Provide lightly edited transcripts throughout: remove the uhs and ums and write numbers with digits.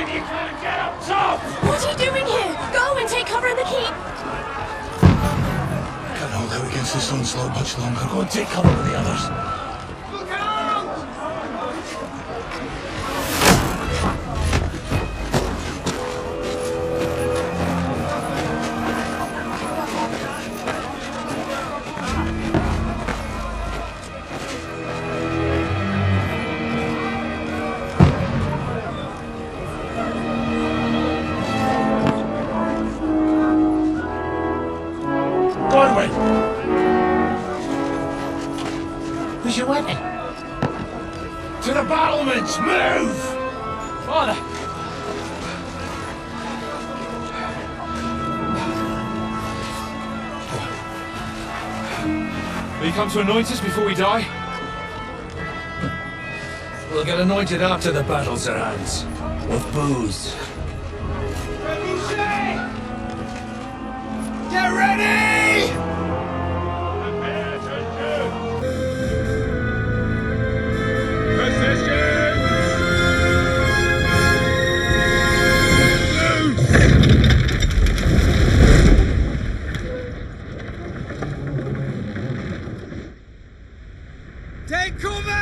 believe you can't get up top! What are you doing here? Go and take cover in the keep! Can't hold out against this onslaught much longer. Go and take cover with the others. Look out! Where's your weapon? To the battlements! Move! Father! Will you come to anoint us before we die? We'll get anointed after the battles are ends. With booze. Get ready! Take cover!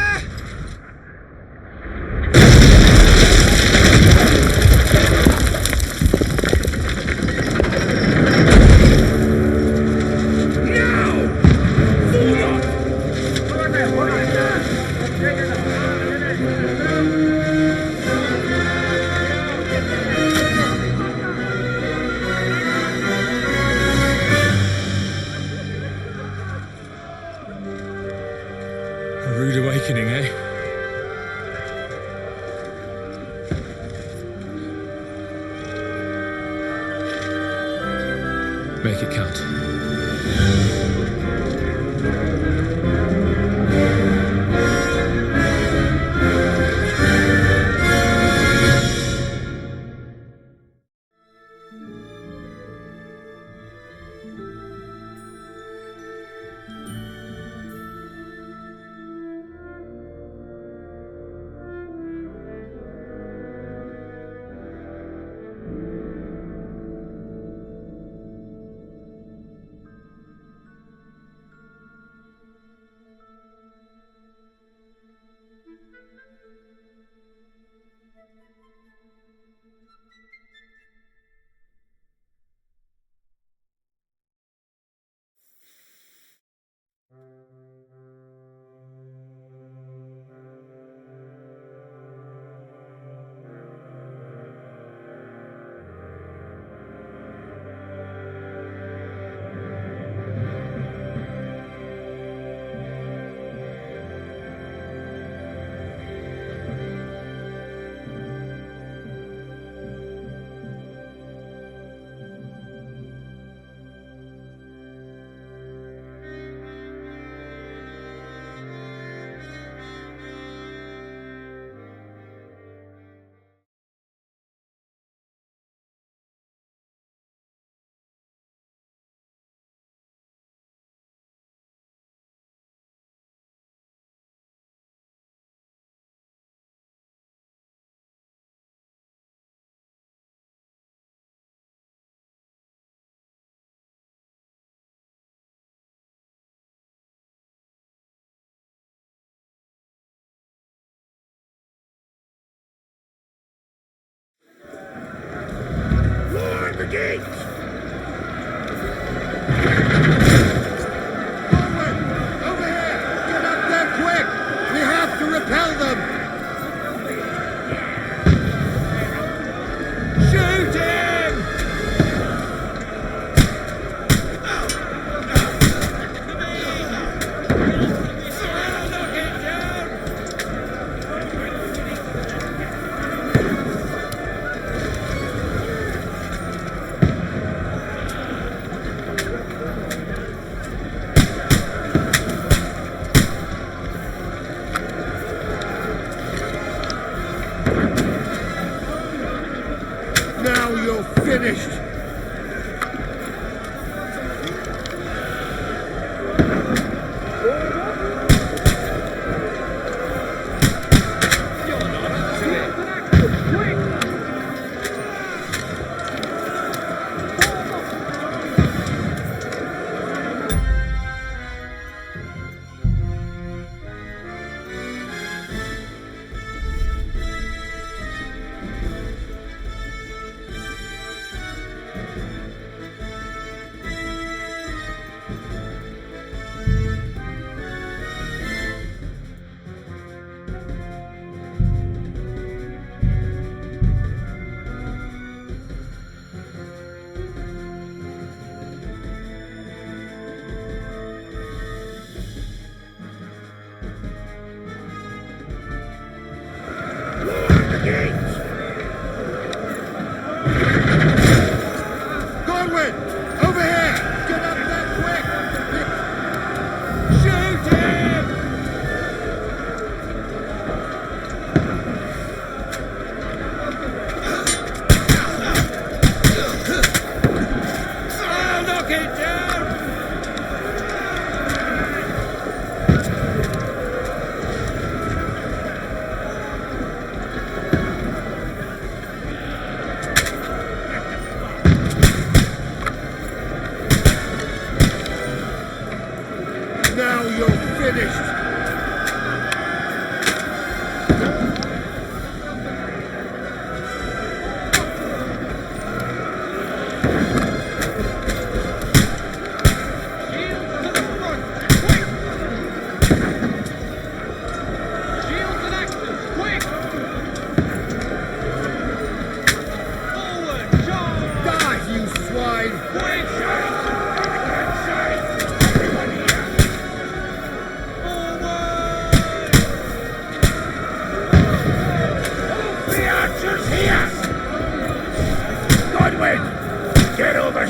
A rude awakening, eh? Make it count. Lord the gate! Over here! Get up there quick! We have to repel them! Shoot him! Now you're finished!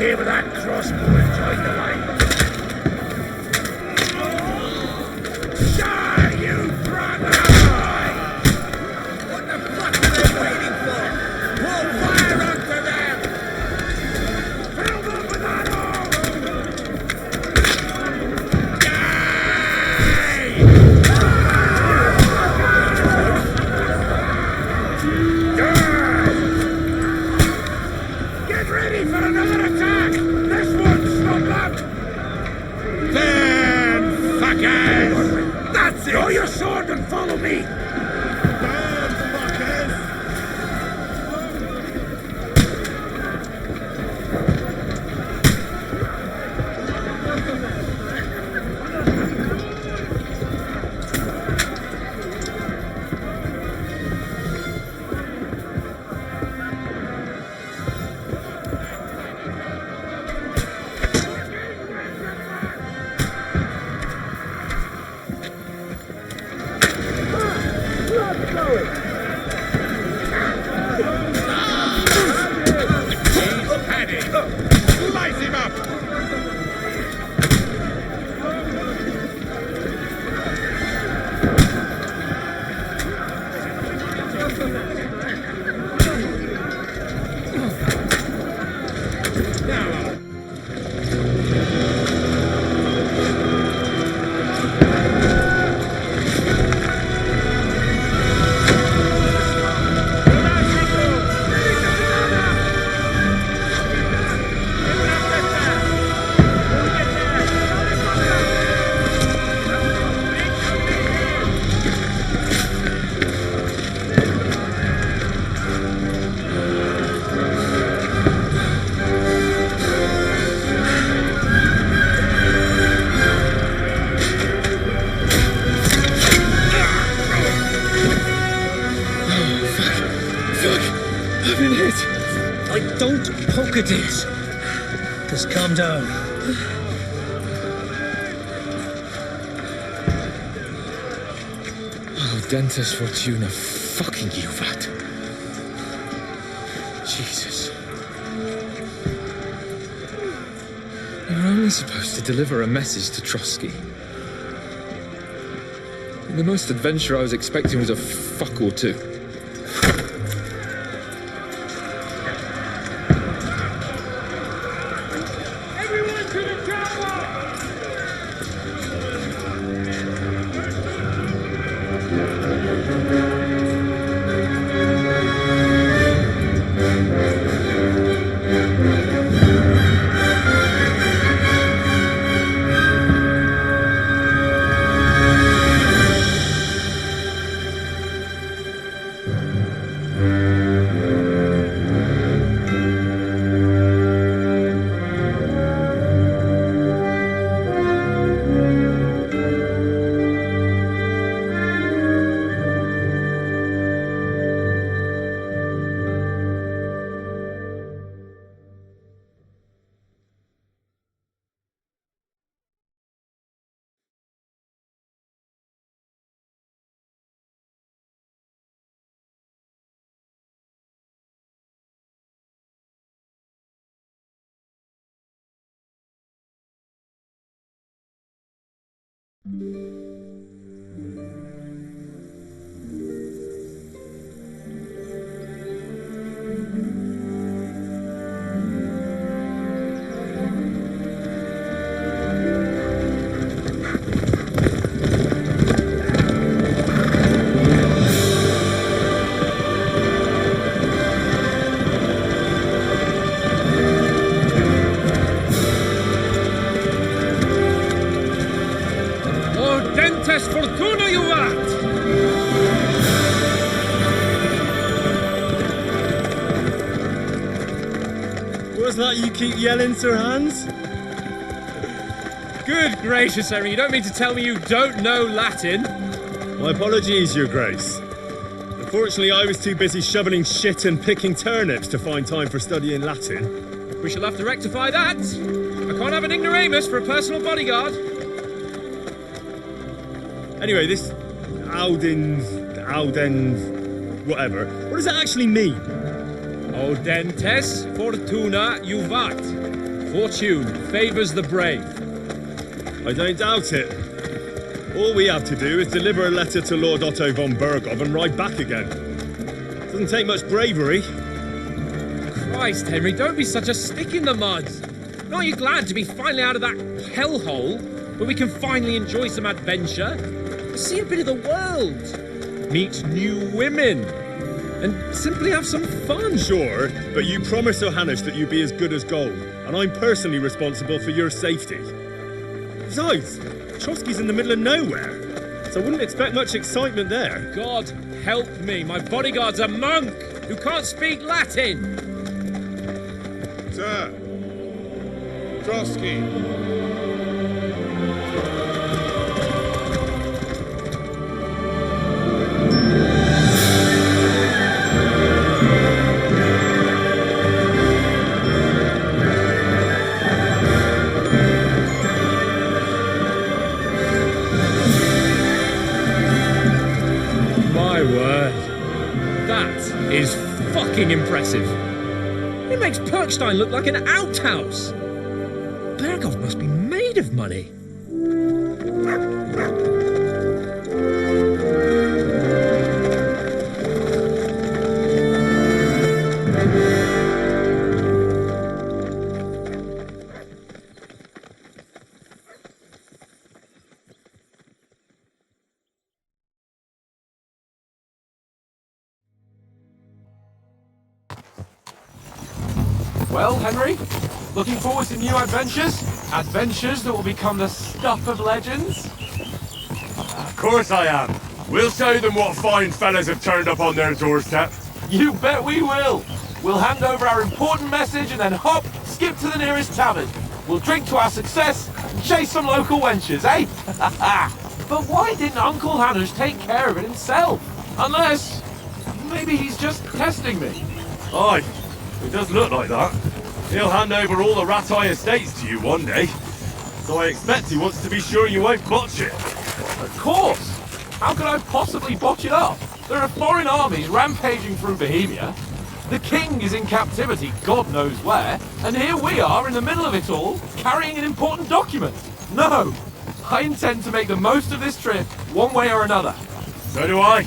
here with that crossbow and join the line. Die, you brother! What the fuck are they waiting for? Pull fire onto them! Fill them with ammo! Get ready for another attack! This one's not luck! Then, fuckers! That's it! Draw your sword and follow me! Damn, fuckers! Light him up! I've been hit. Don't poke at it. Just calm down. Oh, Dentes Fortuna, fucking UVAT. Jesus. You're only supposed to deliver a message to Trotsky. The most adventure I was expecting was a fuck or two. Everyone to the chopper! Dentes Fortuna, UVAT! What's that you keep yelling, Sir Hans? Good gracious, Henry, you don't mean to tell me you don't know Latin? My apologies, Your Grace. Unfortunately, I was too busy shoveling shit and picking turnips to find time for studying Latin. We shall have to rectify that. I can't have an ignoramus for a personal bodyguard. Anyway, this Audens, whatever. What does that actually mean? O Dentes Fortuna, UVAT. Fortune favours the brave. I don't doubt it. All we have to do is deliver a letter to Lord Otto von Berghoff and ride back again. Doesn't take much bravery. Christ, Henry, don't be such a stick in the mud. Aren't you glad to be finally out of that hellhole where we can finally enjoy some adventure? See a bit of the world, meet new women, and simply have some fun. Sure, but you promised Johannes that you'd be as good as gold, and I'm personally responsible for your safety. Besides, Trotsky's in the middle of nowhere, so I wouldn't expect much excitement there. God help me, my bodyguard's a monk who can't speak Latin. Sir. Trotsky. My word. That is fucking impressive. It makes Perkstein look like an outhouse. Berghoff must be made of money. Well, Henry, looking forward to new adventures? Adventures that will become the stuff of legends? Of course I am. We'll show them what fine fellas have turned up on their doorstep. You bet we will! We'll hand over our important message and then hop, skip to the nearest tavern. We'll drink to our success and chase some local wenches, eh? But why didn't Uncle Hannes take care of it himself? Unless, maybe he's just testing me. Aye, it does look like that. He'll hand over all the Ratai estates to you one day. So I expect he wants to be sure you won't botch it. Of course! How could I possibly botch it up? There are foreign armies rampaging through Bohemia. The king is in captivity, God knows where, and here we are in the middle of it all, carrying an important document. No! I intend to make the most of this trip, one way or another. So do I.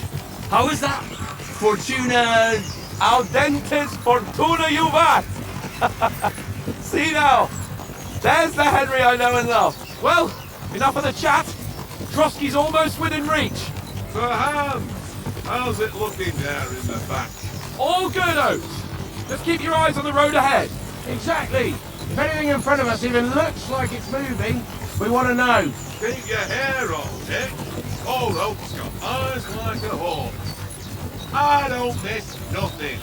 How is that? Fortuna... Audentes fortuna juvat! See now, there's the Henry I know and love. Well, enough of the chat. Trotsky's almost within reach. Sir Hans, how's it looking there in the back? All good, Oates. Just keep your eyes on the road ahead. Exactly. If anything in front of us even looks like it's moving, we want to know. Keep your hair on, Nick. Old Oak's got eyes like a hawk. I don't miss nothing.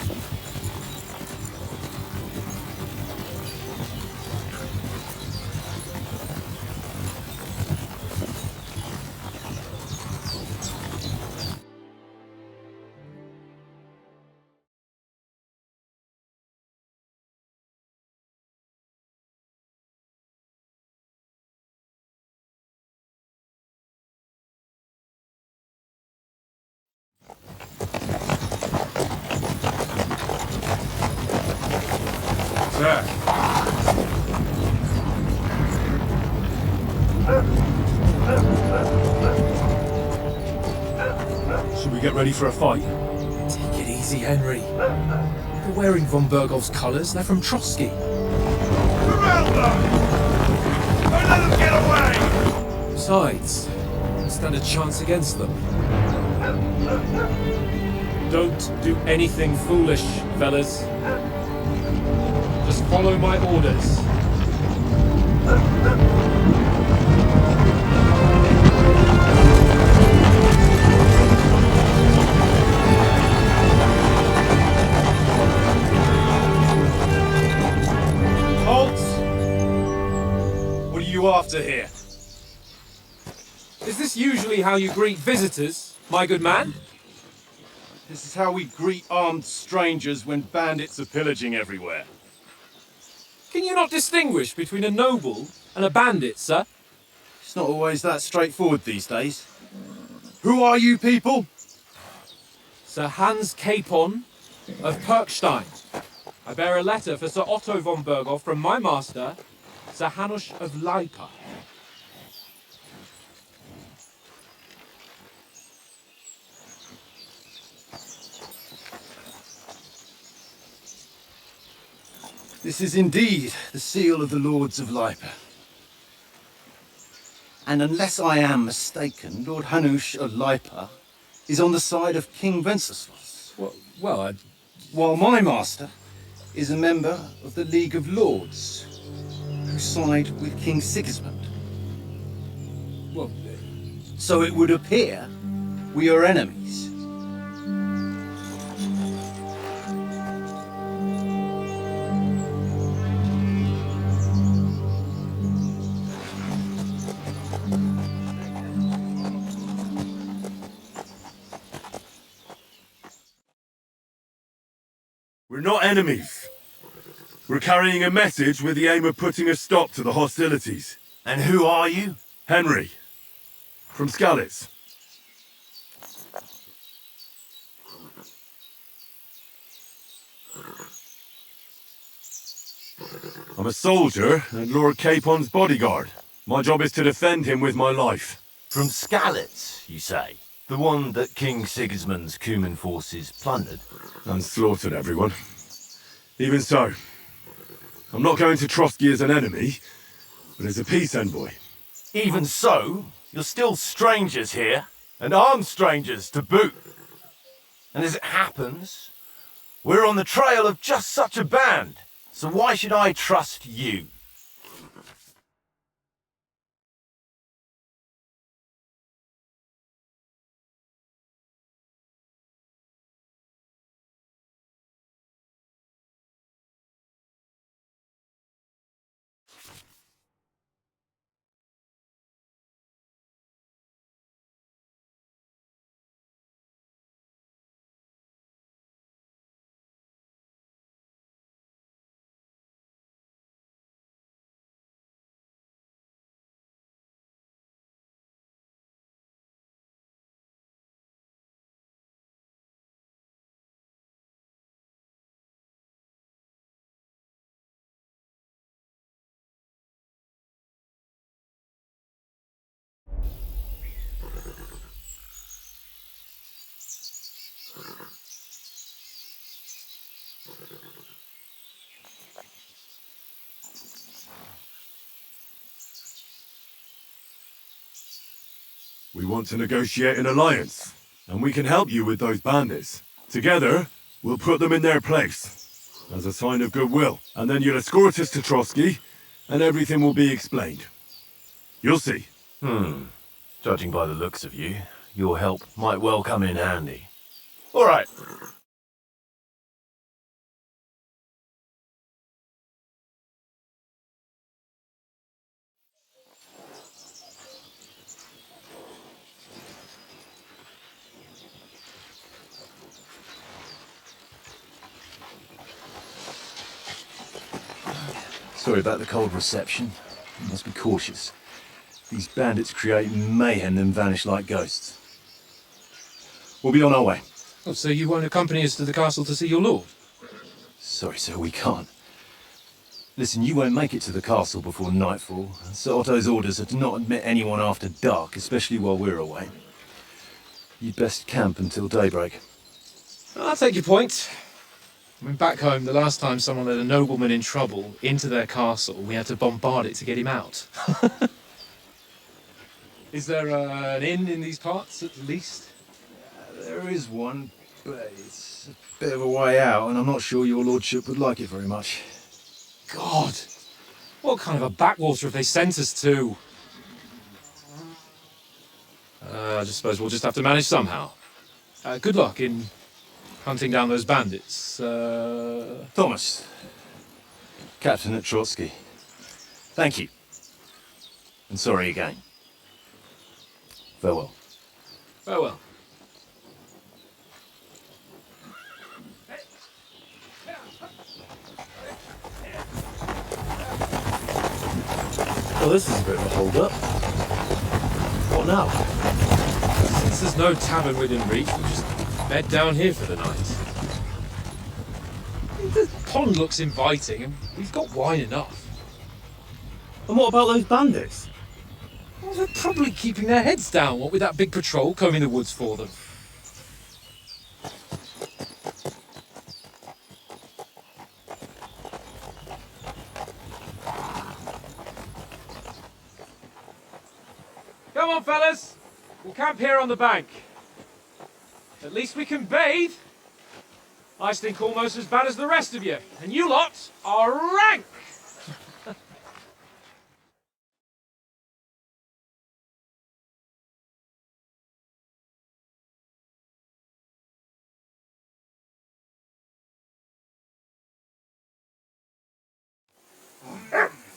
Sir. Should we get ready for a fight? Take it easy, Henry. They're wearing von Berghoff's colours. They're from Trotsky. Remember! Don't let them get away! Besides, stand a chance against them. Don't do anything foolish, fellas. Just follow my orders. Halt! What are you after here? Is this usually how you greet visitors, my good man? This is how we greet armed strangers when bandits are pillaging everywhere. Can you not distinguish between a noble and a bandit, sir? It's not always that straightforward these days. Who are you people? Sir Hans Capon of Perkstein. I bear a letter for Sir Otto von Berghoff from my master, Sir Hanush of Lipa. This is indeed the seal of the Lords of Lipa. And unless I am mistaken, Lord Hanush of Lipa is on the side of King Wenceslas. While my master is a member of the League of Lords, who side with King Sigismund. So it would appear we are enemies. We're not enemies. We're carrying a message with the aim of putting a stop to the hostilities. And who are you? Henry, from Skalitz. I'm a soldier and Lord Capon's bodyguard. My job is to defend him with my life. From Skalitz, you say? The one that King Sigismund's Cuman forces plundered? And slaughtered everyone. Even so, I'm not going to Trotsky as an enemy, but as a peace envoy. Even so, you're still strangers here, and armed strangers to boot. And as it happens, we're on the trail of just such a band, so why should I trust you? We want to negotiate an alliance, and we can help you with those bandits. Together, we'll put them in their place, as a sign of goodwill. And then you'll escort us to Trotsky, and everything will be explained. You'll see. Judging by the looks of you, your help might well come in handy. All right. Sorry about the cold reception. You must be cautious. These bandits create mayhem and vanish like ghosts. We'll be on our way. Oh, so you won't accompany us to the castle to see your lord? Sorry, sir, we can't. Listen, you won't make it to the castle before nightfall. Sir Otto's orders are to not admit anyone after dark, especially while we're away. You'd best camp until daybreak. I'll take your point. I mean, back home, the last time someone led a nobleman in trouble into their castle, we had to bombard it to get him out. Is there an inn in these parts, at least? There is one, but it's a bit of a way out, and I'm not sure your lordship would like it very much. God! What kind of a backwater have they sent us to? I just suppose we'll just have to manage somehow. Good luck in hunting down those bandits. Thomas, captain at Trotsky. Thank you. And sorry again. Farewell. Farewell. Well, this is a bit of a hold-up. What now? Since there's no tavern within reach, we'll just bed down here for the night. The pond looks inviting, and we've got wine enough. And what about those bandits? Well, they're probably keeping their heads down, what with that big patrol combing the woods for them. Come on, fellas. We'll camp here on the bank. At least we can bathe. I stink almost as bad as the rest of you, and you lot are rank!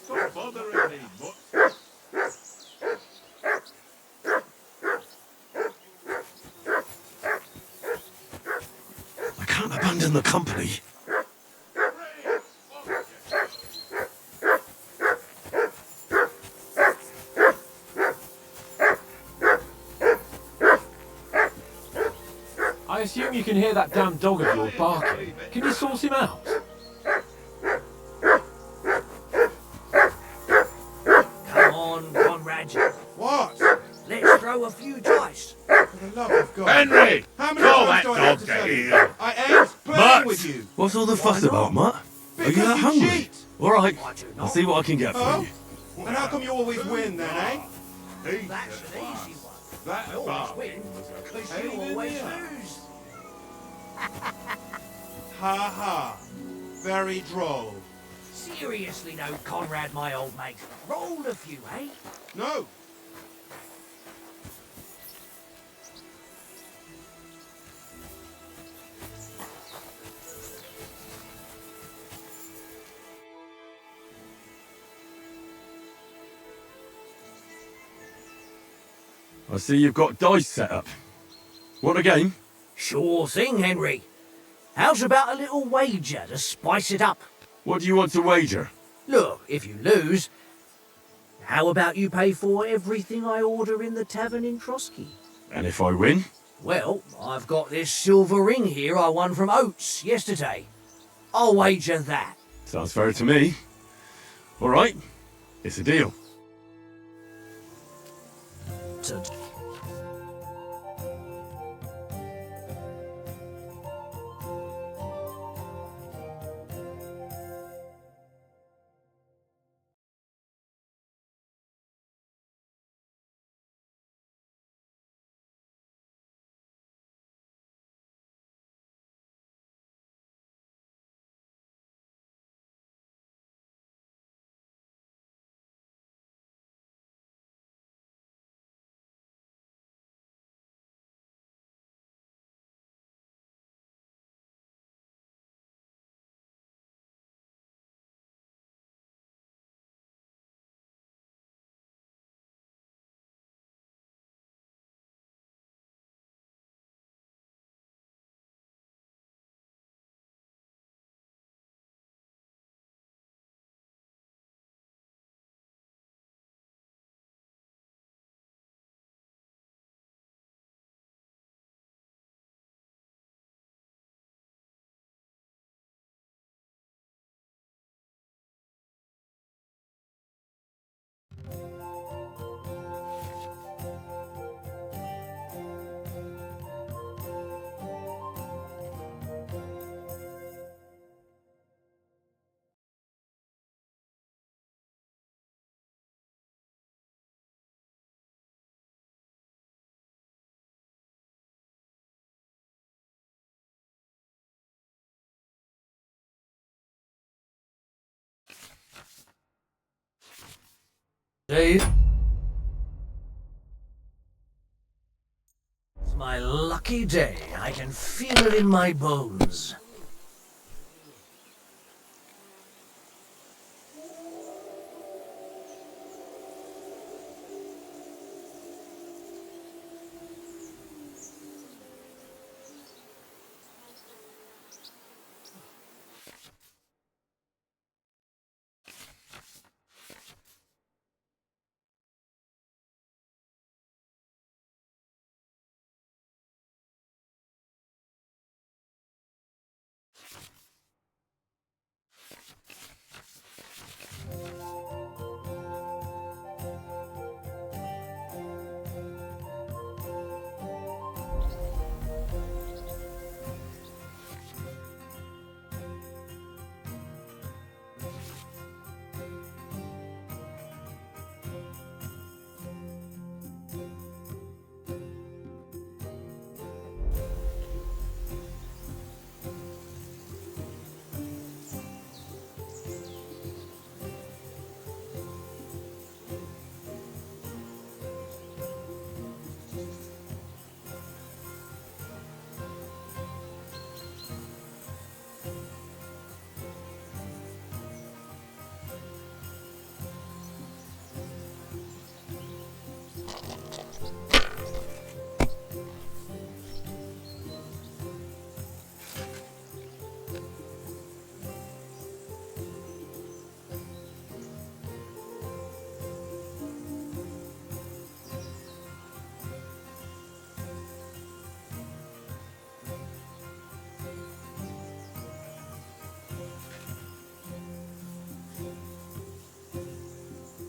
Stop bothering me, but... I can't abandon the company. I assume you can hear that damn dog of yours barking. Can you sort him out? Come on, Conrad. What? Let's throw a few dice. For the love of God. Henry! How many Call times that do I have dog to to tell you? heel. I ain't playing Mutt! with you. What's all the fuss Why about, not? Mutt? Are you Because that you hungry? cheat. Alright, I do I'll not. see what I can get for Oh? you. And how come you always win then, eh? That's an easy one. That I always win, because you always lose. Ha ha. Very droll. Seriously though, Conrad, my old mate. Roll a few, eh? No. I see you've got dice set up. Want a game? Sure thing, Henry. How's about a little wager to spice it up? What do you want to wager? Look, if you lose, how about you pay for everything I order in the tavern in Trotsky? And if I win? Well, I've got this silver ring here I won from Oates yesterday. I'll wager that. Sounds fair to me. Alright, it's a deal. To Dave? It's my lucky day. I can feel it in my bones.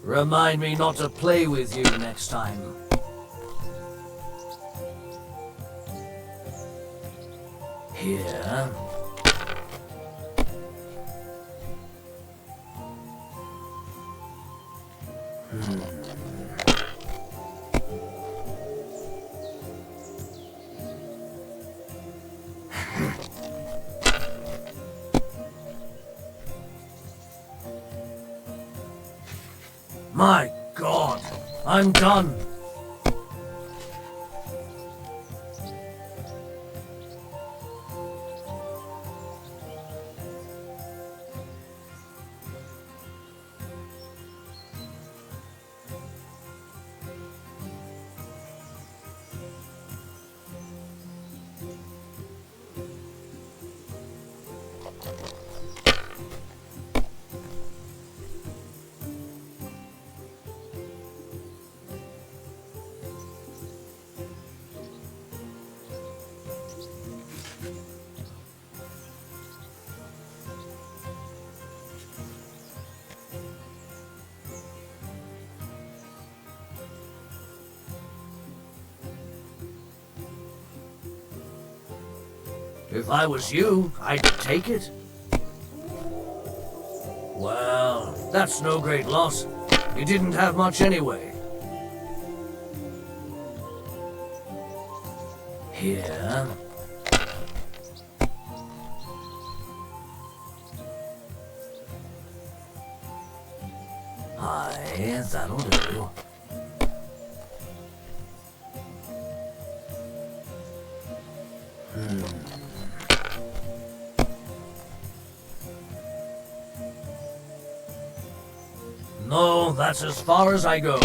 Remind me not to play with you next time. Here. My God, I'm done. If I was you, I'd take it. Well, that's no great loss. You didn't have much anyway. Here. Aye, that'll do. No, that's as far as I go.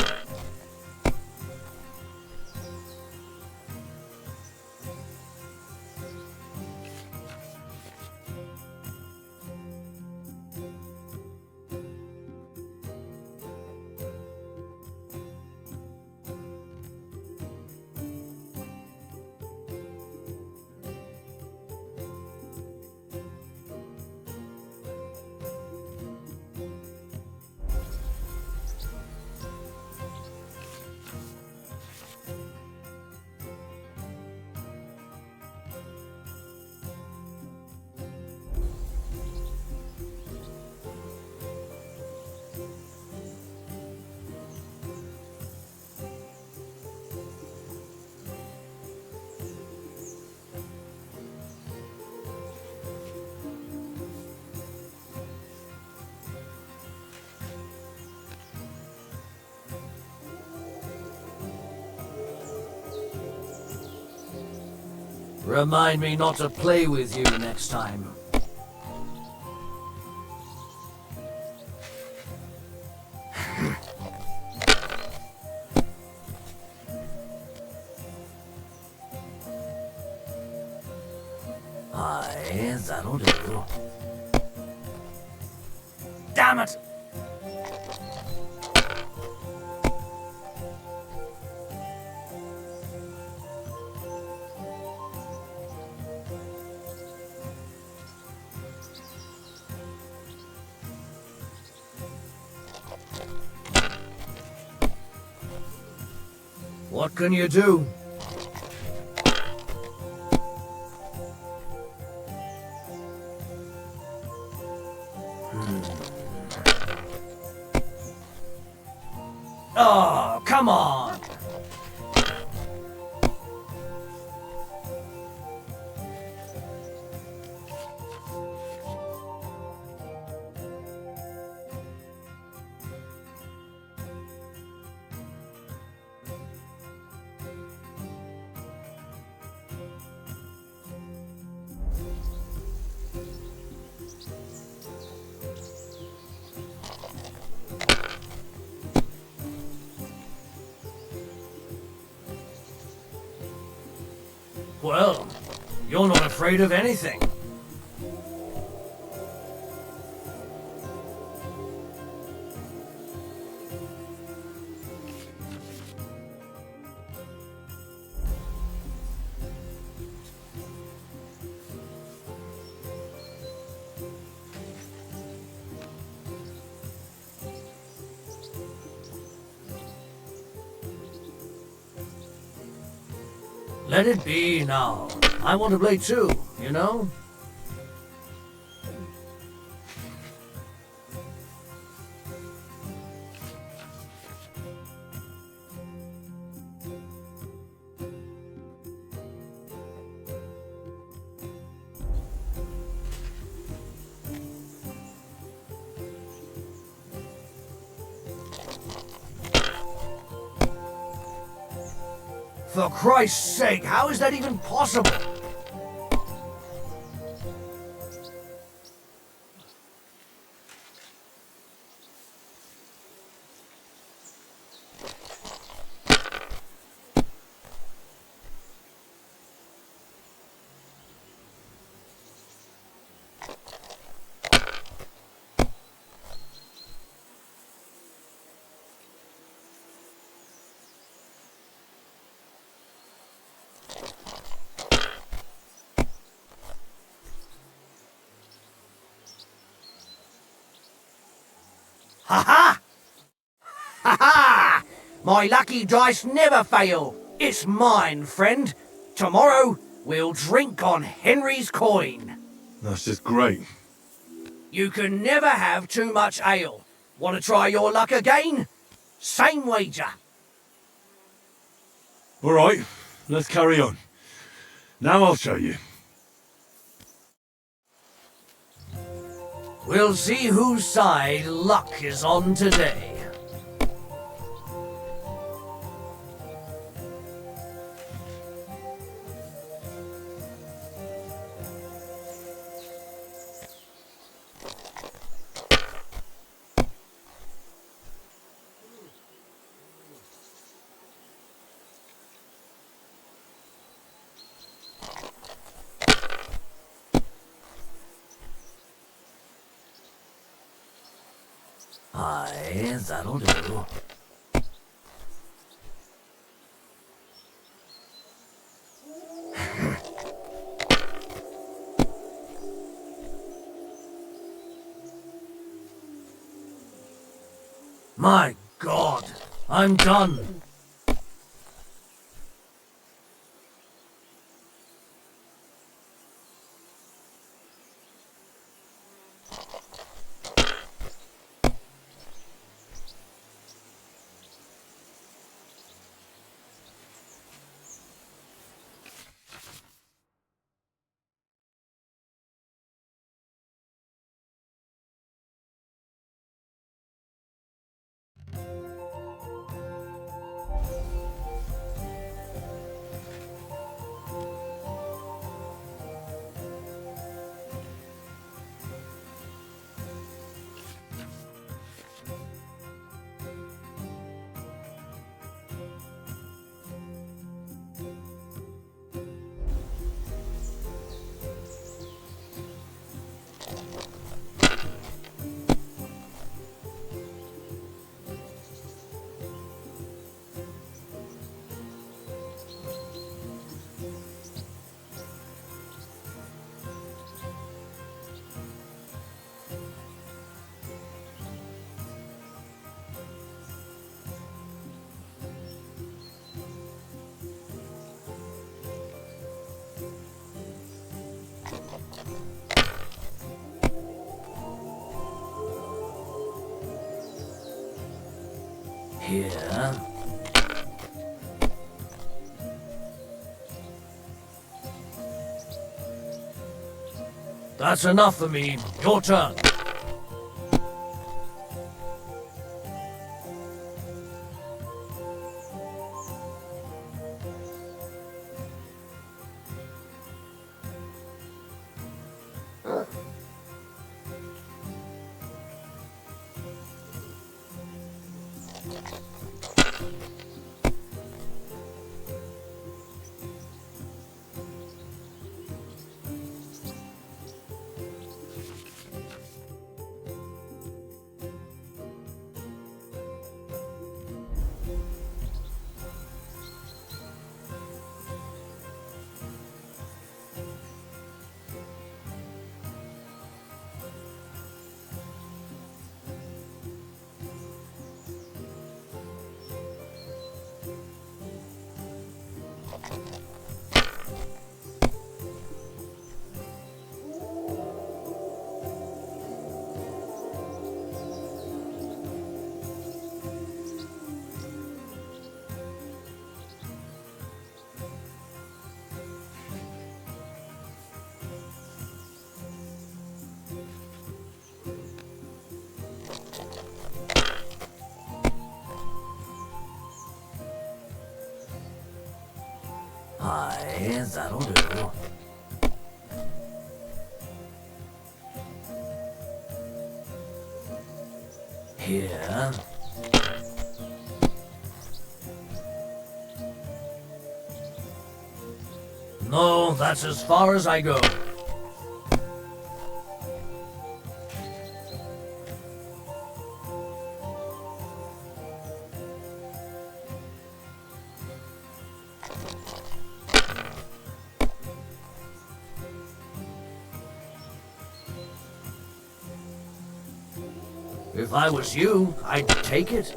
Remind me not to play with you next time. Aye, that'll do. Damn it! What can you do? Oh, come on! Well, you're not afraid of anything. Let it be now. I want to play too, you know? For Christ's sake, how is that even possible? Ha-ha! Ha-ha! My lucky dice never fail. It's mine, friend. Tomorrow, we'll drink on Henry's coin. That's just great. You can never have too much ale. Want to try your luck again? Same wager. All right, let's carry on. Now I'll show you. We'll see whose side luck is on today. Aye, that'll do. My God, I'm done. Here. That's enough for me. Your turn. Aye, that'll do. Here. No, that's as far as I go. If I was you, I'd take it.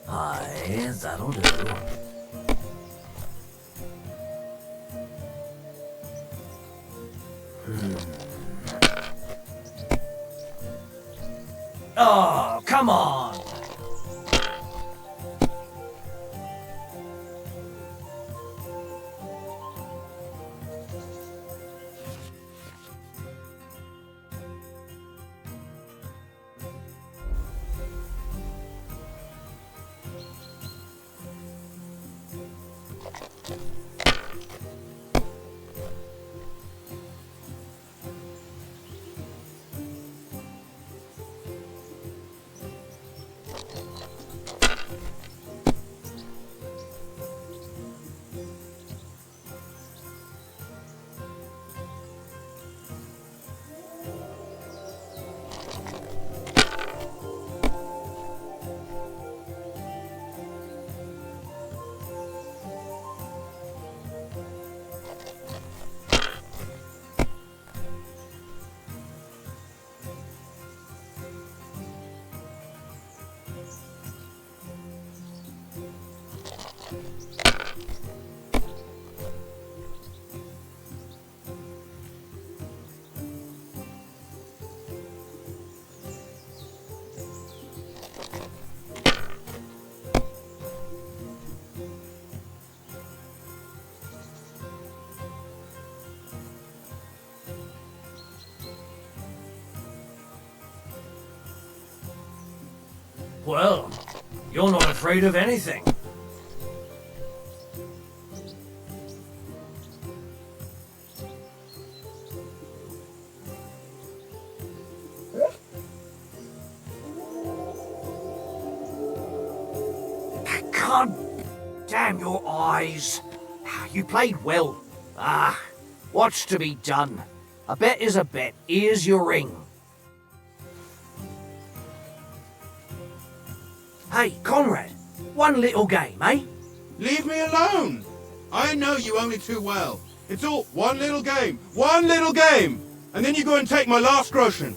Aye, that'll do. Oh, come on! Well, you're not afraid of anything. God damn your eyes. You played well. What's to be done? A bet is a bet. Here's your ring. Hey, Conrad, one little game, eh? Leave me alone! I know you only too well. It's all one little game, and then you go and take my last groschen.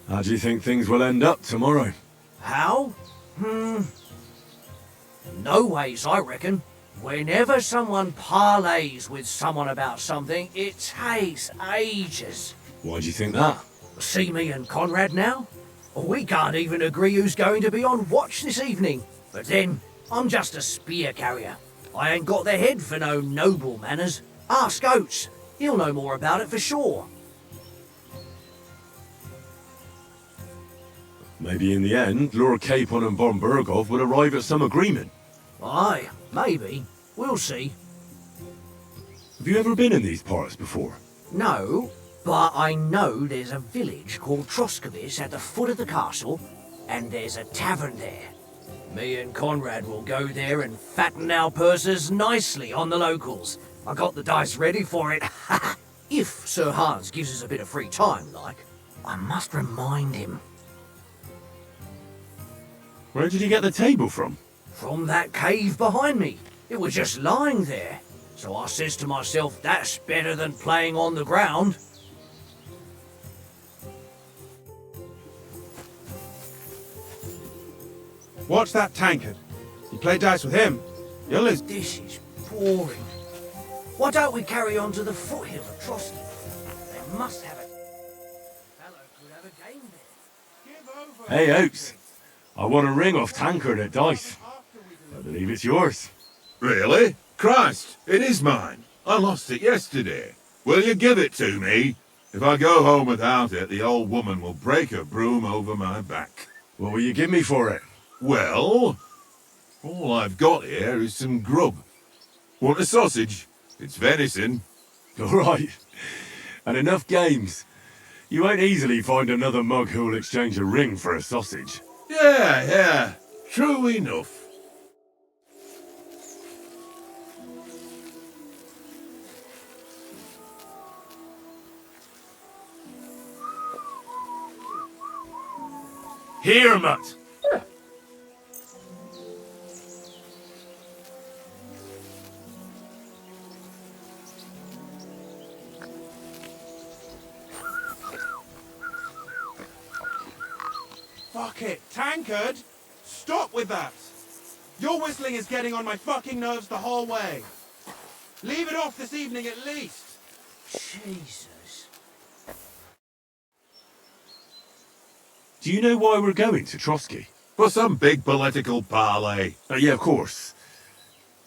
How do you think things will end up tomorrow? How? No ways, I reckon. Whenever someone parleys with someone about something, it takes ages. Why do you think that? See me and Conrad now? We can't even agree who's going to be on watch this evening. But then, I'm just a spear carrier. I ain't got the head for no noble manners. Ask Oates. He'll know more about it for sure. Maybe in the end, Lord Capon and von Berghoff will arrive at some agreement. Aye, maybe. We'll see. Have you ever been in these parts before? No, but I know there's a village called Troskovitz at the foot of the castle, and there's a tavern there. Me and Conrad will go there and fatten our purses nicely on the locals. I got the dice ready for it. If Sir Hans gives us a bit of free time, like. I must remind him. Where did you get the table from? From that cave behind me. It was just lying there. So I says to myself, that's better than playing on the ground. Watch that tankard. You play dice with him, you'll lose. This is boring. Why don't we carry on to the foothill of Trotsky? They must have a fellow could have a game there. Hey, Oates. I won a ring off Tankard at Dice. I believe it's yours. Really? Christ, it is mine. I lost it yesterday. Will you give it to me? If I go home without it, the old woman will break her broom over my back. What will you give me for it? Well, all I've got here is some grub. Want a sausage? It's venison. All right. And enough games. You won't easily find another mug who'll exchange a ring for a sausage. Yeah. True enough. Here, Mutt. Fuck it, Tankard! Stop with that! Your whistling is getting on my fucking nerves the whole way. Leave it off this evening at least. Jesus. Do you know why we're going to Trotsky? For some big political parley. Yeah, of course.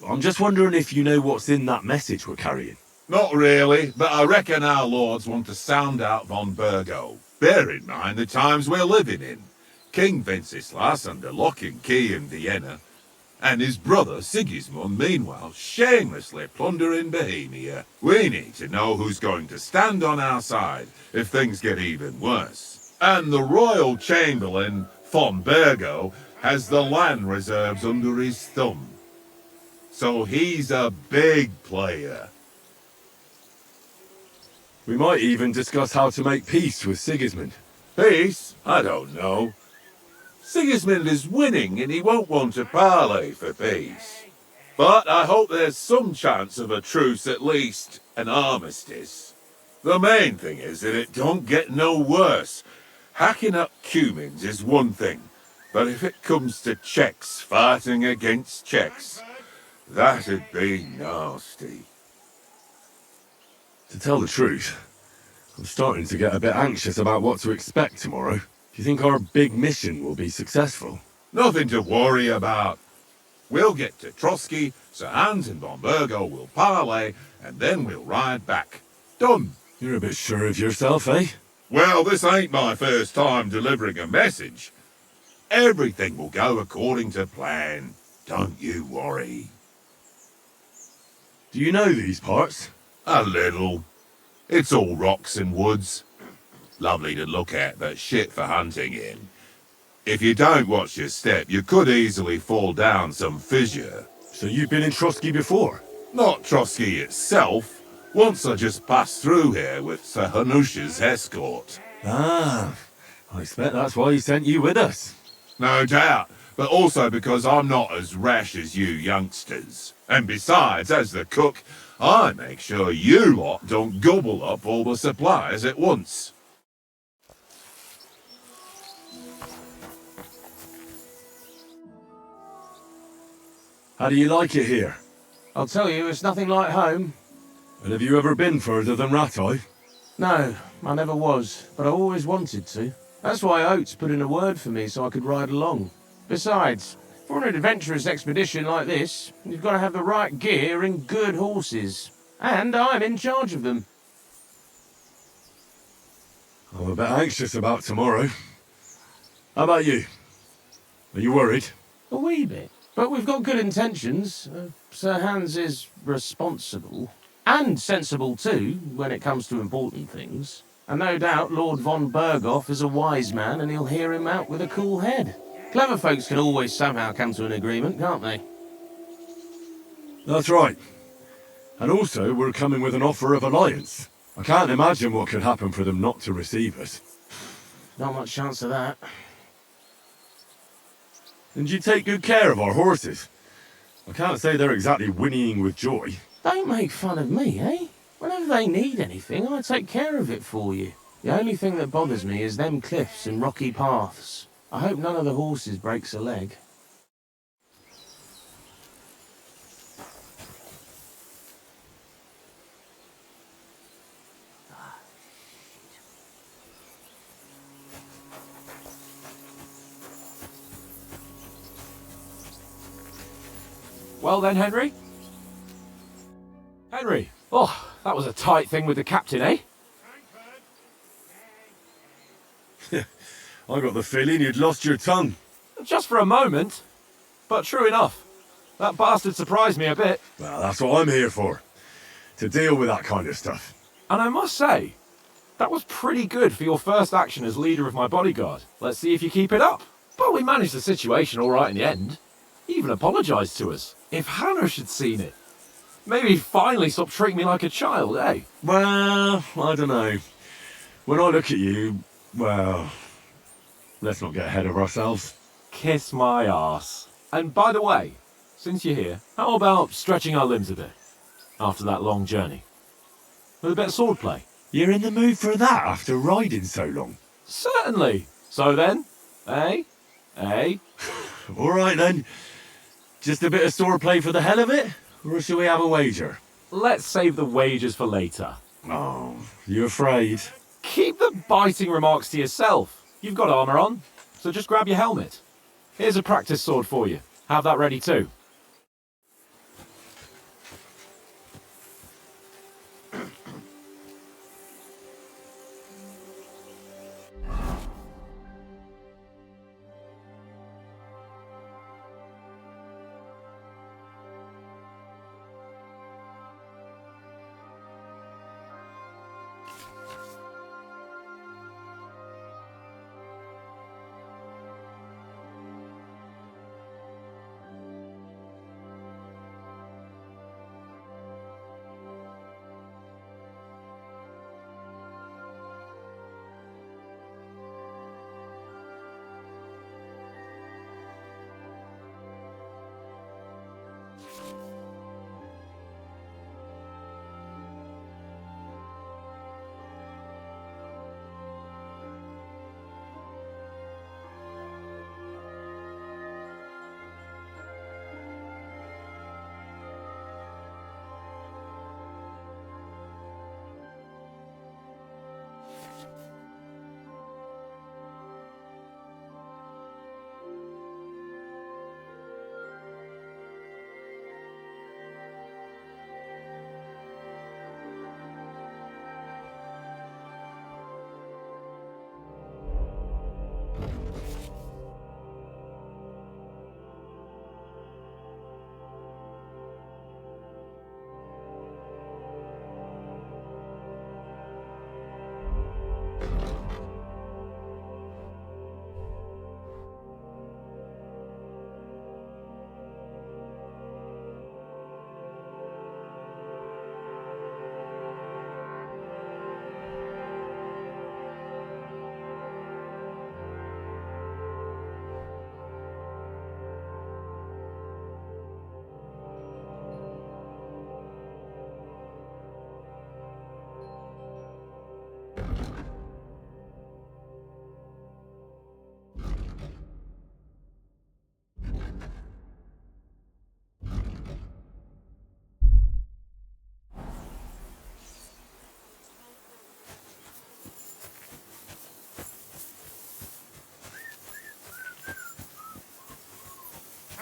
I'm just wondering if you know what's in that message we're carrying. Not really, but I reckon our lords want to sound out von Burgo. Bear in mind the times we're living in. King Wenceslas under lock and key in Vienna, and his brother Sigismund meanwhile shamelessly plundering Bohemia. We need to know who's going to stand on our side if things get even worse. And the royal chamberlain, von Burgo, has the land reserves under his thumb. So he's a big player. We might even discuss how to make peace with Sigismund. Peace? I don't know. Sigismund is winning and he won't want to parley for peace. But I hope there's some chance of a truce, at least an armistice. The main thing is that it don't get no worse. Hacking up Cumans is one thing, but if it comes to Czechs fighting against Czechs, that'd be nasty. To tell the truth, I'm starting to get a bit anxious about what to expect tomorrow. Do you think our big mission will be successful? Nothing to worry about. We'll get to Trotsky, Sir Hans and von Burgo will parley, and then we'll ride back. Done. You're a bit sure of yourself, eh? Well, this ain't my first time delivering a message. Everything will go according to plan. Don't you worry. Do you know these parts? A little. It's all rocks and woods. Lovely to look at, but shit for hunting in. If you don't watch your step, you could easily fall down some fissure. So you've been in Trotsky before? Not Trotsky itself. Once I just passed through here with Sir Hanush's escort. Ah, I expect that's why he sent you with us. No doubt, but also because I'm not as rash as you youngsters. And besides, as the cook, I make sure you lot don't gobble up all the supplies at once. How do you like it here? I'll tell you, it's nothing like home. And have you ever been further than Rattay? No, I never was, but I always wanted to. That's why Oates put in a word for me so I could ride along. Besides, for an adventurous expedition like this, you've got to have the right gear and good horses. And I'm in charge of them. I'm a bit anxious about tomorrow. How about you? Are you worried? A wee bit. But we've got good intentions. Sir Hans is responsible. And sensible too, when it comes to important things. And no doubt Lord von Berghoff is a wise man and he'll hear him out with a cool head. Clever folks can always somehow come to an agreement, can't they? That's right. And also, we're coming with an offer of alliance. I can't imagine what could happen for them not to receive us. Not much chance of that. And you take good care of our horses. I can't say they're exactly whinnying with joy. Don't make fun of me, eh? Whenever they need anything, I take care of it for you. The only thing that bothers me is them cliffs and rocky paths. I hope none of the horses breaks a leg. Well then, Henry? Henry! Oh, that was a tight thing with the captain, eh? I got the feeling you'd lost your tongue. Just for a moment. But true enough. That bastard surprised me a bit. Well, that's what I'm here for. To deal with that kind of stuff. And I must say, that was pretty good for your first action as leader of my bodyguard. Let's see if you keep it up. But we managed the situation all right in the end. He even apologised to us. If Hanush had seen it, maybe he'd finally stop treating me like a child, eh? Well, I don't know. When I look at you, well, let's not get ahead of ourselves. Kiss my arse. And by the way, since you're here, how about stretching our limbs a bit after that long journey? With a bit of swordplay. You're in the mood for that after riding so long? Certainly. So then, eh? Eh? All right then. Just a bit of swordplay for the hell of it? Or shall we have a wager? Let's save the wagers for later. Oh, you afraid? Keep the biting remarks to yourself. You've got armour on, so just grab your helmet. Here's a practice sword for you. Have that ready too.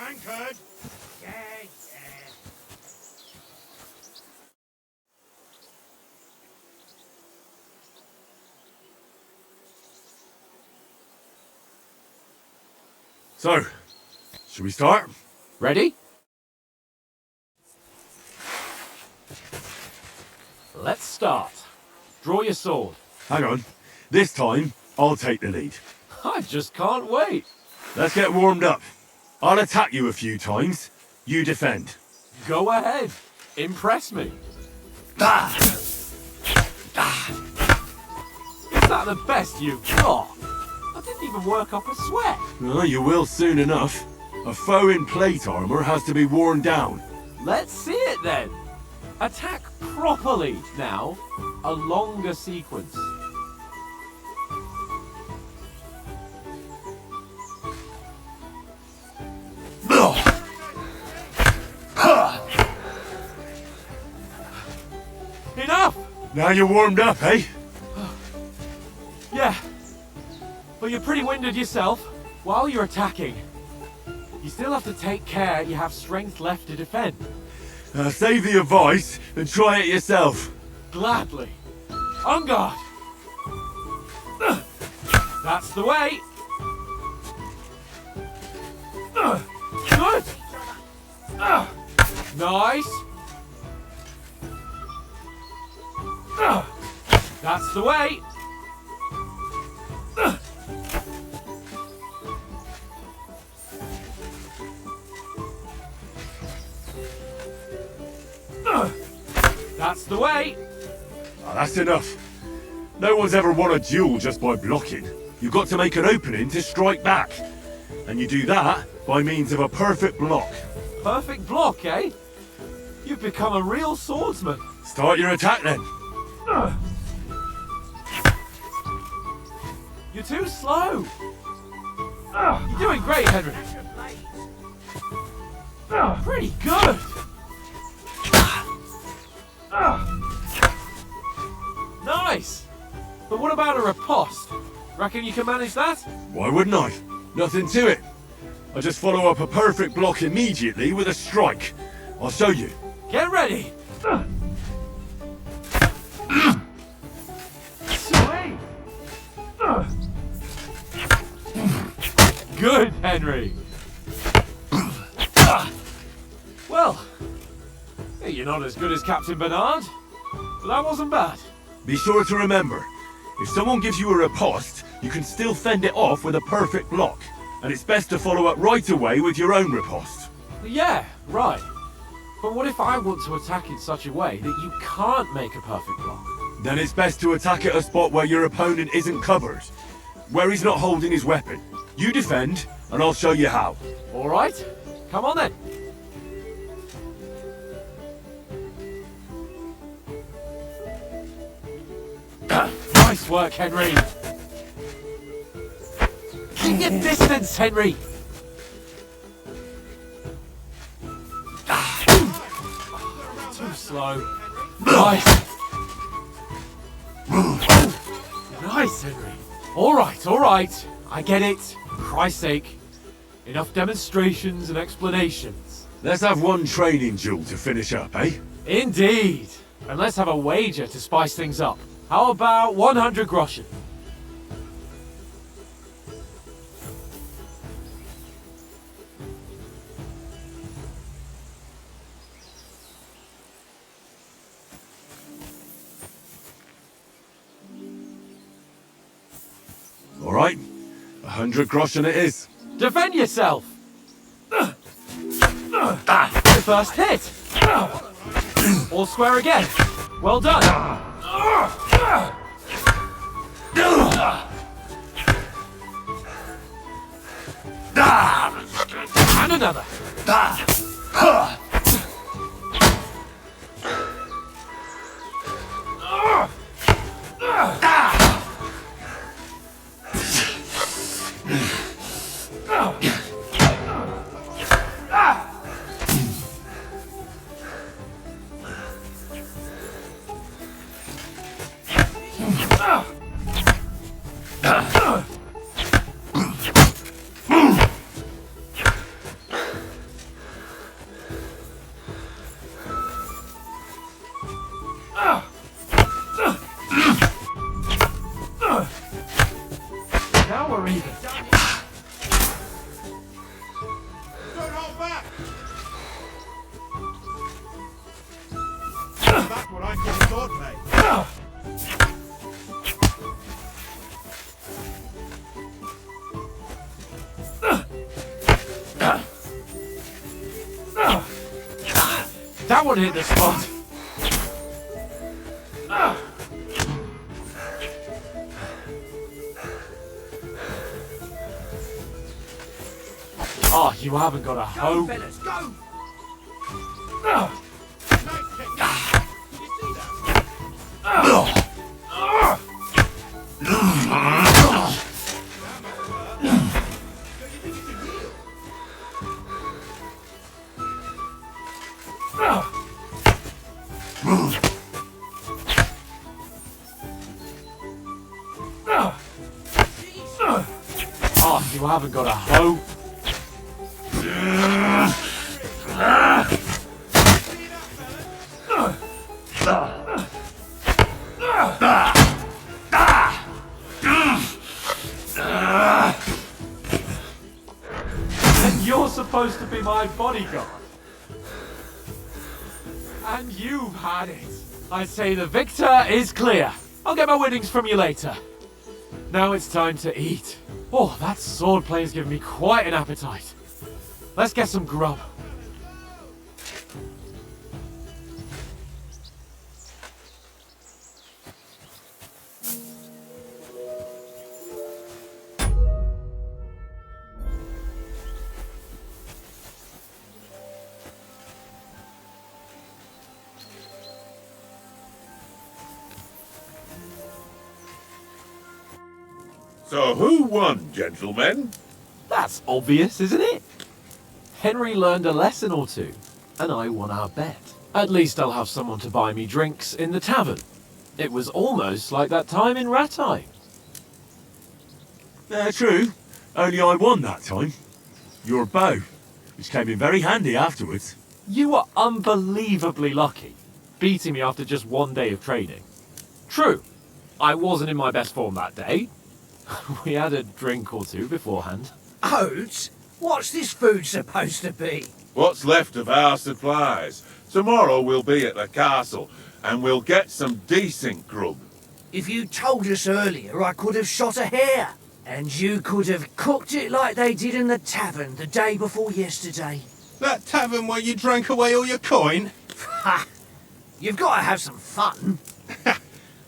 Anchored. Yeah, yeah. So, should we start? Ready? Let's start. Draw your sword. Hang on. This time, I'll take the lead. I just can't wait. Let's get warmed up. I'll attack you a few times. You defend. Go ahead. Impress me. Ah! Is that the best you've got? I didn't even work up a sweat. Oh, you will soon enough. A foe in plate armor has to be worn down. Let's see it then. Attack properly now. A longer sequence. Enough! Now you're warmed up, eh? Yeah. But you're pretty winded yourself while you're attacking. You still have to take care you have strength left to defend. Save the advice and try it yourself. Gladly. On guard. That's the way. Good. Nice. That's the way. That's the way. Oh, that's enough. No one's ever won a duel just by blocking. You've got to make an opening to strike back. And you do that by means of a perfect block. Perfect block, eh? You've become a real swordsman. Start your attack then. You're too slow. You're doing great, Henry. Pretty good. Nice. But what about a riposte? Reckon you can manage that? Why wouldn't I? Nothing to it. I just follow up a perfect block immediately with a strike. I'll show you. Get ready. Sweet. Good, Henry. Well, you're not as good as Captain Bernard, but that wasn't bad. Be sure to remember, if someone gives you a riposte, you can still fend it off with a perfect block. And it's best to follow up right away with your own riposte. Yeah, right. But what if I want to attack in such a way that you can't make a perfect block? Then it's best to attack at a spot where your opponent isn't covered, where he's not holding his weapon. You defend, and I'll show you how. All right, come on then. Nice work, Henry. Keep your distance, Henry. Too slow. Nice. Nice, Henry. All right. I get it. For Christ's sake. Enough demonstrations and explanations. Let's have one training duel to finish up, eh? Indeed. And let's have a wager to spice things up. How about 100 groschen? All right, 100 groschen it is. Defend yourself! The first hit! All square again. Well done. And another. Now we're even. Don't hold back! That's what I call sword play. That one hit the spot. Oh, you haven't got a hoe. Fellas, go! Oh, you haven't got a hoe. And you're supposed to be my bodyguard. And you've had it. I say the victor is clear. I'll get my winnings from you later. Now it's time to eat. Oh, that swordplay's given me quite an appetite. Let's get some grub. So who won, gentlemen? That's obvious, isn't it? Henry learned a lesson or two, and I won our bet. At least I'll have someone to buy me drinks in the tavern. It was almost like that time in Rattay. True. Only I won that time. Your bow, which came in very handy afterwards. You were unbelievably lucky, beating me after just one day of training. True, I wasn't in my best form that day. We had a drink or two beforehand. Oats? What's this food supposed to be? What's left of our supplies. Tomorrow we'll be at the castle, and we'll get some decent grub. If you told us earlier, I could have shot a hare. And you could have cooked it like they did in the tavern the day before yesterday. That tavern where you drank away all your coin? Ha! You've got to have some fun.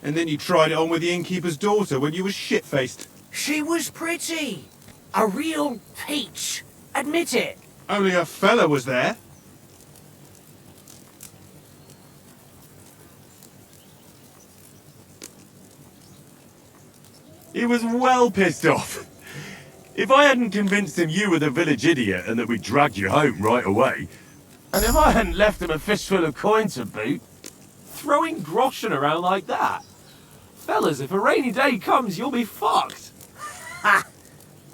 And then you tried it on with the innkeeper's daughter when you were shit-faced. She was pretty. A real peach. Admit it. Only a fella was there. He was well pissed off. If I hadn't convinced him you were the village idiot and that we dragged you home right away... And if I hadn't left him a fistful of coin to boot... Throwing groschen around like that? Fellas, if a rainy day comes, you'll be fucked. Ha!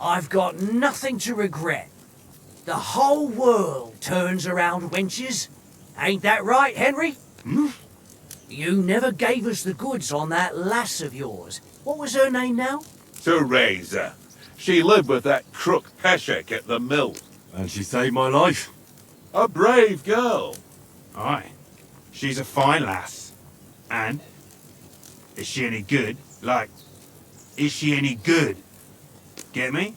I've got nothing to regret. The whole world turns around wenches. Ain't that right, Henry? Hmm? You never gave us the goods on that lass of yours. What was her name now? Teresa. She lived with that crook Peshek at the mill. And she saved my life. A brave girl. Aye. She's a fine lass. And? Is she any good? Like, is she any good? Get me?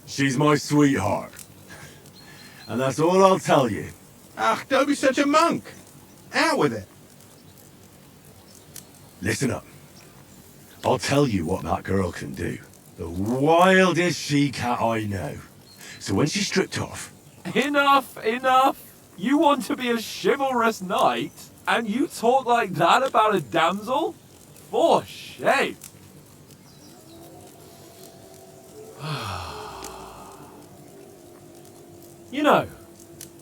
She's my sweetheart. And that's all I'll tell you. Ah, don't be such a monk. Out with it. Listen up. I'll tell you what that girl can do. The wildest she-cat I know. So when she's stripped off... Enough, enough. You want to be a chivalrous knight, and you talk like that about a damsel? For shame. You know,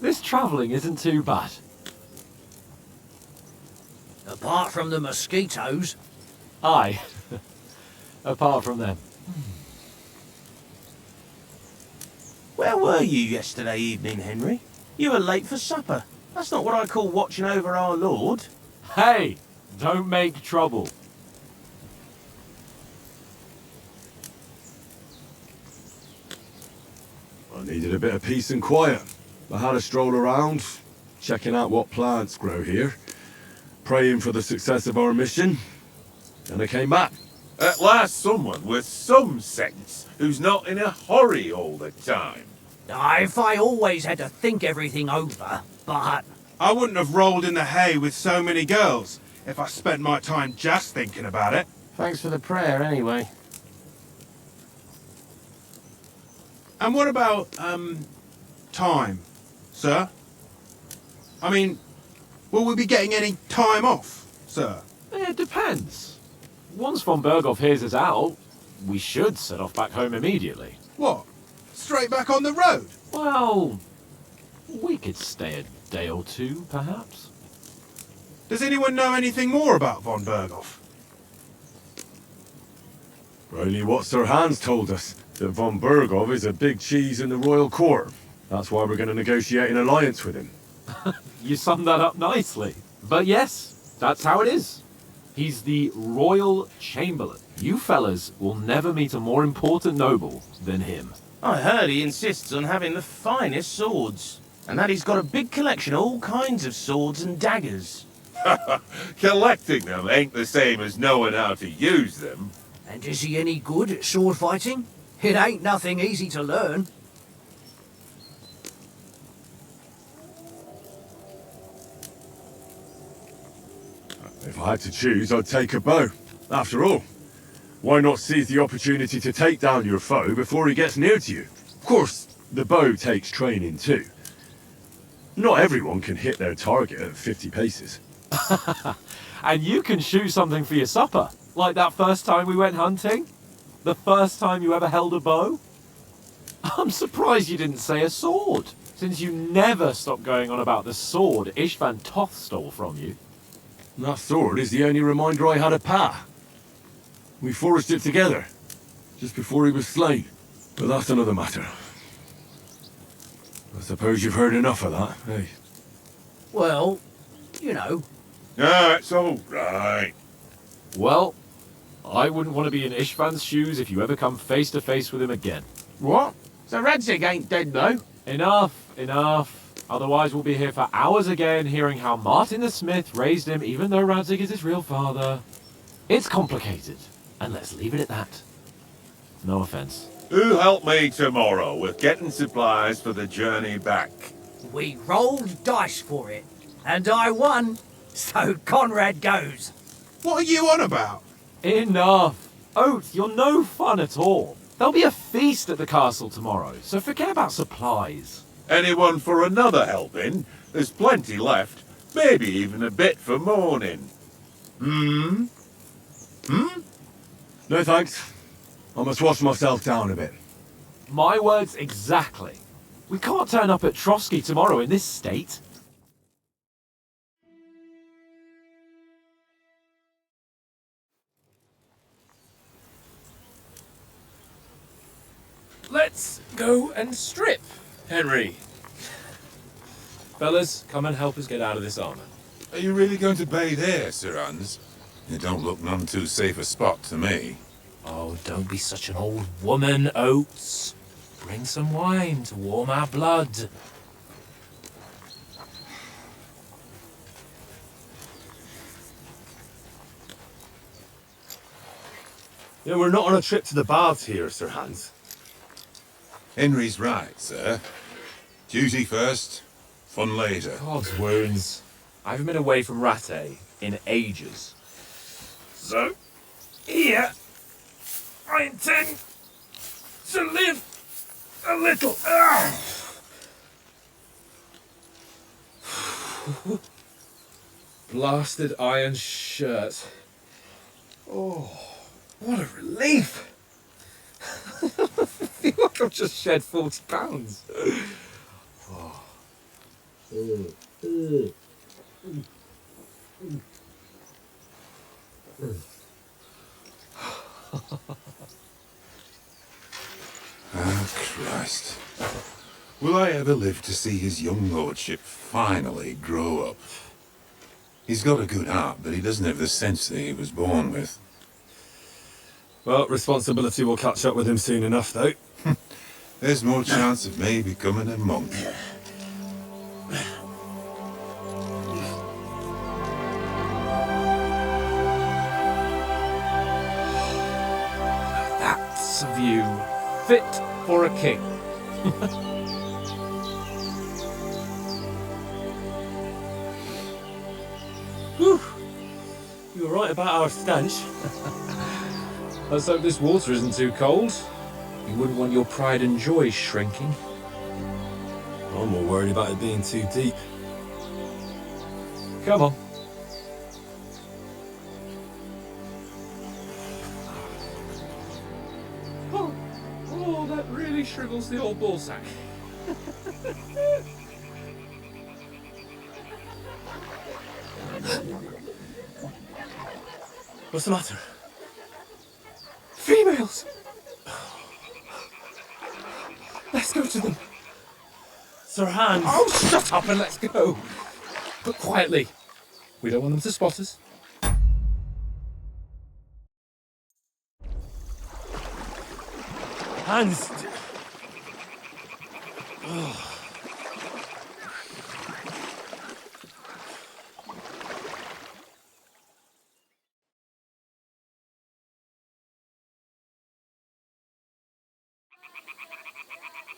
this travelling isn't too bad. Apart from the mosquitoes. Aye. Apart from them. Where were you yesterday evening, Henry? You were late for supper. That's not what I call watching over our Lord. Hey, don't make trouble. I needed a bit of peace and quiet. I had a stroll around, checking out what plants grow here, praying for the success of our mission, and I came back. At last someone with some sense, who's not in a hurry all the time. If I always had to think everything over, but... I wouldn't have rolled in the hay with so many girls if I spent my time just thinking about it. Thanks for the prayer, anyway. And what about, time, sir? I mean, will we be getting any time off, sir? It depends. Once von Berghoff hears us out, we should set off back home immediately. What? Straight back on the road? Well, we could stay a day or two, perhaps. Does anyone know anything more about von Berghoff? Only what Sir Hans told us, that von Bergov is a big cheese in the royal court. That's why we're going to negotiate an alliance with him. You summed that up nicely. But yes, that's how it is. He's the Royal Chamberlain. You fellas will never meet a more important noble than him. I heard he insists on having the finest swords, and that he's got a big collection of all kinds of swords and daggers. Collecting them ain't the same as knowing how to use them. And is he any good at sword fighting? It ain't nothing easy to learn. If I had to choose, I'd take a bow. After all, why not seize the opportunity to take down your foe before he gets near to you? Of course, the bow takes training too. Not everyone can hit their target at 50 paces. And you can shoot something for your supper, like that first time we went hunting? The first time you ever held a bow? I'm surprised you didn't say a sword, since you never stopped going on about the sword Ishvan Toth stole from you. That sword is the only reminder I had of Pa. We forged it together, just before he was slain. But that's another matter. I suppose you've heard enough of that, eh? Well, you know. Ah, it's all right. Well, I wouldn't want to be in Ishvan's shoes if you ever come face to face with him again. What? So Radzig ain't dead, though? Enough. Otherwise we'll be here for hours again hearing how Martin the Smith raised him even though Radzig is his real father. It's complicated, and let's leave it at that. No offense. Who'll help me tomorrow with getting supplies for the journey back? We rolled dice for it, and I won, so Conrad goes. What are you on about? Enough. Oath, you're no fun at all. There'll be a feast at the castle tomorrow, so forget about supplies. Anyone for another helping? There's plenty left. Maybe even a bit for morning. No thanks. I must wash myself down a bit. My words exactly. We can't turn up at Trotsky tomorrow in this state. Let's go and strip, Henry. Fellas, come and help us get out of this armor. Are you really going to bathe here, Sir Hans? It don't look none too safe a spot to me. Oh, don't be such an old woman, Oates. Bring some wine to warm our blood. Yeah, we're not on a trip to the baths here, Sir Hans. Henry's right, sir. Duty first, fun later. God's wounds. I haven't been away from Rattay in ages. So, here, I intend to live a little. Blasted iron shirt. Oh, what a relief! I feel like I've just shed 40 pounds. Oh, Christ. Will I ever live to see his young lordship finally grow up? He's got a good heart, but he doesn't have the sense that he was born with. Well, responsibility will catch up with him soon enough, though. There's more chance of me becoming a monk. That's a view fit for a king. Whew. You were right about our stench. Let's hope this water isn't too cold. You wouldn't want your pride and joy shrinking. I'm more worried about it being too deep. Come on. Oh, that really shrivels the old ballsack. What's the matter? Females! Let's go to them. Sir Hans. Oh, shut up and let's go. But quietly. We don't want them to spot us. Hans.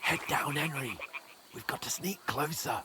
Head down, Henry. We've got to sneak closer.